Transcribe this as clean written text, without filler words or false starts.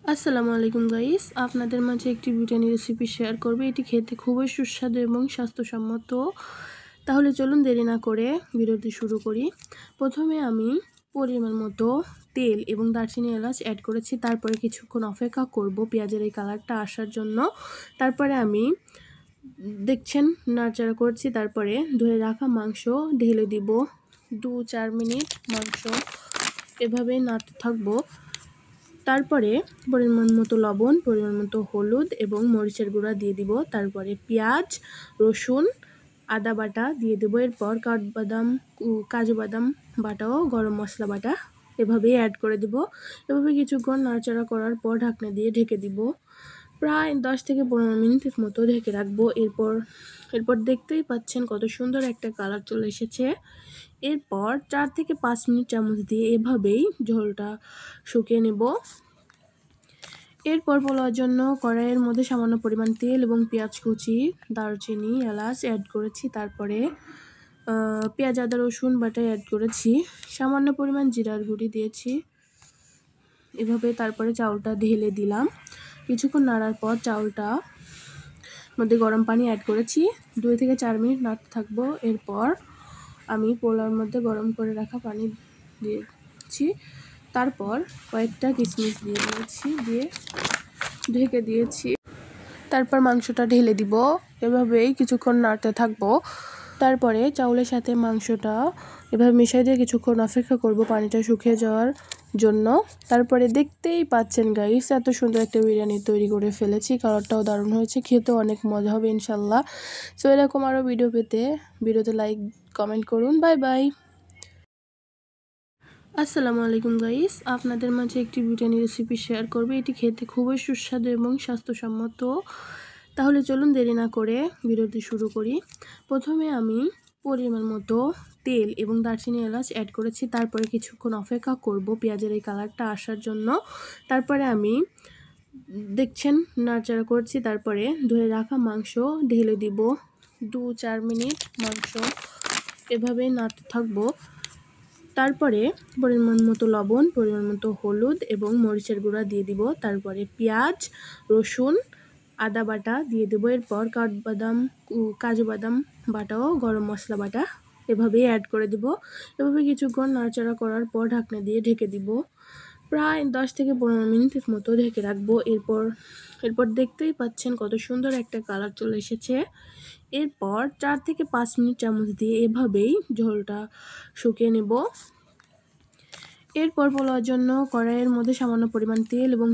আসসালামু আলাইকুম গাইস, আপনাদের মাঝে একটি বিরিয়ানি রেসিপি শেয়ার করবে। এটি খেতে খুবই সুস্বাদু এবং স্বাস্থ্যসম্মত। তাহলে চলুন দেরি না করে ভিডিওটি শুরু করি। প্রথমে আমি পরিমাণ মতো তেল এবং দারচিনি এলাচ অ্যাড করেছি। তারপরে কিছুক্ষণ অপেক্ষা করব পেঁয়াজের এই কালারটা আসার জন্য। তারপরে আমি দেখছেন নাড়াচাড়া করছি। তারপরে ধুয়ে রাখা মাংস ঢেলে দিব। 2-4 মিনিট মাংস এভাবে নাড়তে থাকবো। তারপরে পরিমাণ মতো লবণ, পরিমাণ মতো হলুদ এবং মরিচের গুঁড়া দিয়ে দিব। তারপরে পেঁয়াজ, রসুন, আদা বাটা দিয়ে দেবো। এরপর কাজু বাদাম বাটাও গরম মশলা বাটা এভাবেই অ্যাড করে দিব। এভাবে কিছুক্ষণ নাড়াচাড়া করার পর ঢাকনা দিয়ে ঢেকে দিব। প্রায় 10 থেকে 15 মিনিটের মতো ঢেকে রাখবো। এরপর দেখতেই পাচ্ছেন কত সুন্দর একটা কালার চলে এসেছে। এরপর 4 থেকে 5 মিনিট চামচ দিয়ে এভাবেই ঝোলটা শুকিয়ে নেব। এরপর পোলাওর জন্য কড়াইয়ের মধ্যে সামান্য পরিমাণ তেল এবং পেঁয়াজ কুচি, দারচিনি, এলাচ অ্যাড করেছি। তারপরে পেঁয়াজ, আদা, রসুন বাটা অ্যাড করেছি। সামান্য পরিমাণ জিরার গুঁড়ি দিয়েছি। এভাবে তারপরে চাউলটা ঢেলে দিলাম। কিছুক্ষণ নাড়ার পর চাউলটা মধ্যে গরম পানি অ্যাড করেছি। 2 থেকে 4 মিনিট নাড়তে থাকবো। এরপর আমি পোলাওর মধ্যে গরম করে রাখা পানি দিয়েছি। তারপর কয়েকটা কিশমিশ দিয়ে ঢেকে দিয়েছি। তারপর মাংসটা ঢেলে দিব। এভাবেই কিছুক্ষণ নাড়তে থাকবো। তারপরে চাউলের সাথে মাংসটা এভাবে মিশিয়ে দিয়ে কিছুক্ষণ অপেক্ষা করব পানিটা শুকিয়ে যাওয়ার জন্য। তারপরে দেখতেই পাচ্ছেন গাইস, এত সুন্দর একটা বিরিয়ানি তৈরি করে ফেলেছি। কালারটাও দারুণ হয়েছে, খেতেও অনেক মজা হবে ইনশাল্লাহ। সো এরকম আরও ভিডিও পেতে ভিডিওতে লাইক কমেন্ট করুন। Bye bye. আসসালামু আলাইকুম গাইস, আপনাদের মাঝে একটি বিরিয়ানি রেসিপি শেয়ার করবে। এটি খেতে খুবই সুস্বাদু এবং স্বাস্থ্যসম্মত। তাহলে চলুন দেরি না করে ভিডিওটি শুরু করি। প্রথমে আমি পরিমাণ মতো তেল এবং দারচিনি এলাচ অ্যাড করেছি। তারপরে কিছুক্ষণ অপেক্ষা করব পেঁয়াজের এই কালারটা আসার জন্য। তারপরে আমি দেখছেন নাড়াচাড়া করছি। তারপরে ধুয়ে রাখা মাংস ঢেলে দিব। 2-4 মিনিট মাংস এভাবে নাড়তে থাকবো। তারপরে পরিমাণ মতো লবণ, পরিমাণ মতো হলুদ এবং মরিচের গুঁড়া দিয়ে দিব। তারপরে পেঁয়াজ, রসুন, আদা বাটা দিয়ে দেবো। এরপর কাজু বাদাম বাটাও গরম মশলা বাটা এভাবেই অ্যাড করে দিব। এভাবে কিছুক্ষণ নাড়াচাড়া করার পর ঢাকনা দিয়ে ঢেকে দিব। প্রায় 10 থেকে 15 মিনিটের মতো ঢেকে রাখবো। এরপর দেখতেই পাচ্ছেন কত সুন্দর একটা কালার চলে এসেছে। এরপর 4 থেকে 5 মিনিট চামচ দিয়ে এভাবেই ঝোলটা শুকিয়ে নেব। এরপর পোলাওর জন্য কড়াইয়ের মধ্যে সামান্য পরিমাণ তেল এবং